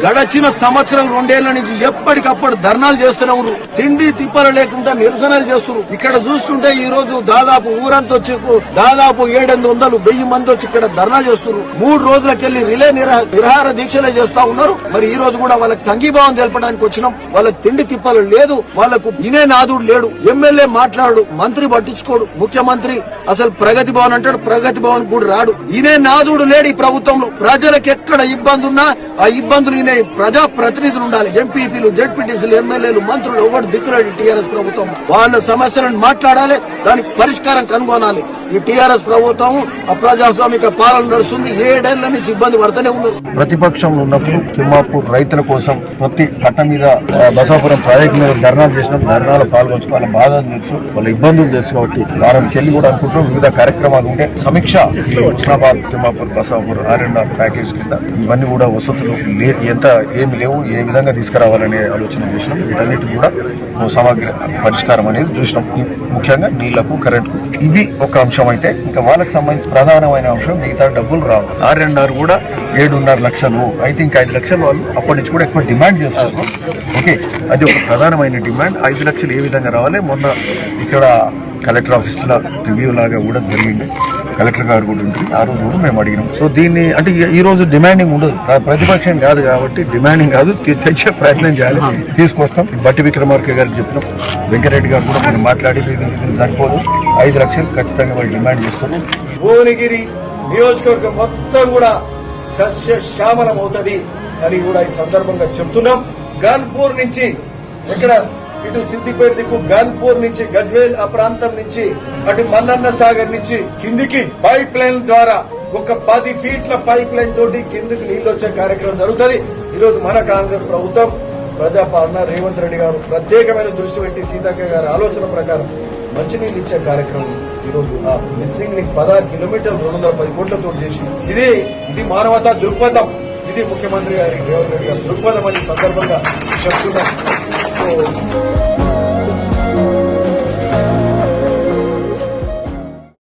గడచిన సంవత్సరం 2 ఏళ్ల నుంచి ఎప్పటికప్పుడు ధర్నాలు చేస్తూనే ఉన్నారు. తిండి తిప్పలు లేకుండా నిరసనలు చేస్తున్నారు. ఇక్కడ చూస్తుంటే ఈ రోజు దాదాపు ఊరంతా వచ్చి దాదాపు 700-1000 మంది వచ్చి ఇక్కడ ధర్నా చేస్తున్నారు. 3 రోజులకెళ్లి రిలే నిరాహార దీక్షలే చేస్తా ఉన్నారు. మరి ఈ రోజు కూడా వాళ్ళకి సంఘీభావం తెలపడానికి వచ్చినాం. వాళ్ళకి తిండి తిప్పలు లేదు, వాళ్ళకు ఇనే నాదుడు లేడు, ఎమ్మెల్యే మాట్లాడు, మంత్రి పట్టించుకోడు, ముఖ్యమంత్రి అసలు ప్రగతి భవన్ అంటాడు, ప్రగతి భవన్ కూడా రాడు. ఇనే నాదుడు లేడు ఈ ప్రభుత్వంలో. ప్రజలకు ఎక్కడ ఇబ్బంది ఉన్నా ఆ ఇబ్బందులు ఈయన ప్రజా ప్రతినిధులు ఉండాలి. ఎంపీపీలు, జెడ్పీటీసీలు, ఎమ్మెల్యేలు, మంత్రులు ఎవరు దిక్కులేడు టీఆర్ఎస్ ప్రభుత్వం. వాళ్ళ సమస్యలను మాట్లాడాలి, దానికి పరిష్కారం కనుగొనాలి. ఈ టీఆర్ఎస్ ప్రభుత్వం అప్రజాస్వామిక పాలన నడుస్తుంది. 7 ఏళ్ల నుంచి ఇబ్బంది పడుతూనే ఉన్నారు. ప్రతిపక్షంలో ఉన్నప్పుడు తిమ్మాపూర్ రైతుల కోసం ప్రతి కట్ట మీద బసాపురం ప్రాజెక్టు మీద ధర్నాలు చేసినాం. ధర్నాలు పాల్గొచ్చు, వాళ్ళ బాధలు తెలుసు, వాళ్ళ ఇబ్బందులు తెలుసు. కాబట్టి వారం చెల్లి కూడా అనుకుంటాం వివిధ కార్యక్రమాలు ఉంటే సమీక్ష హుస్నాబాద్, తిమ్మాపూర్, బసాపూర్ R&R ప్యాకేజ్ కింద ఇవన్నీ కూడా వసతులు ఎంత ఏమి లేవు, ఏ విధంగా తీసుకురావాలనే ఆలోచన చేసినాం. వీటన్నిటి కూడా సమగ్ర పరిష్కారం అనేది చూసినాం. ముఖ్యంగా నీళ్లకు, కరెంట్కు ఇవి ఒక అంశం అయితే ఇంకా వాళ్ళకి సంబంధించి ప్రధానమైన అంశం మిగతా డబ్బులు రావు. R&R కూడా 7.5 లక్షలు అయితే ఇంకా 5 లక్షలు వాళ్ళు అప్పటి నుంచి కూడా ఎక్కువ డిమాండ్ చేస్తారు. ఓకే, అది ఒక ప్రధానమైన డిమాండ్. 5 లక్షలు ఏ విధంగా రావాలి? మొన్న ఇక్కడ కలెక్టర్ ఆఫీసులో రివ్యూ లాగా కూడా జరిగింది. కలెక్టర్ గారు కూడా ఉంటుంది. ఆ రోజు కూడా మేము అడిగినాం. సో దీన్ని అంటే ఈ రోజు డిమాండింగ్ ఉండదు, ప్రతిపక్షం కాదు కాబట్టి డిమాండింగ్ కాదు, తెచ్చే ప్రయత్నం చేయాలి, తీసుకొస్తాం. బట్టి విక్రమార్క గారికి చెప్పినాం, వెంకరెడ్డి గారు కూడా మనం మాట్లాడి సరిపోదు, 5 లక్షలు ఖచ్చితంగా వాళ్ళు డిమాండ్ చేస్తున్నాం. భువనగిరి నియోజకవర్గం మొత్తం కూడా సస్యశ్యామలం అవుతుంది అని కూడా ఈ సందర్భంగా చెప్తున్నాం. గన్పూర్ నుంచి ఇక్కడ ఇటు సిద్దిపేట దిక్కు, గన్పూర్ నుంచి గజ్వేల్ ఆ ప్రాంతం నుంచి అటు మల్లన్న సాగర్ నుంచి కిందికి పైప్ లైన్ ద్వారా ఒక 10 ఫీట్ల పైప్ లైన్ తోటి కిందికి నీళ్లు వచ్చే కార్యక్రమం జరుగుతుంది. ఈరోజు మన కాంగ్రెస్ ప్రభుత్వం ప్రజాపాలన రేవంత్ రెడ్డి గారు ప్రత్యేకమైన దృష్టి పెట్టి సీతక్క గారి ఆలోచన ప్రకారం మంచినీళ్ళు ఇచ్చే కార్యక్రమం ఈరోజు ఆ మిస్సింగ్ లింక్ 16 కిలోమీటర్లు 210 కోట్లతో చేసి ఇది మానవతా దృక్పథం. ఇది ముఖ్యమంత్రి గారి రేవంత్ రెడ్డి గారి దృక్పథం అని సందర్భంగా చెప్తున్నాం.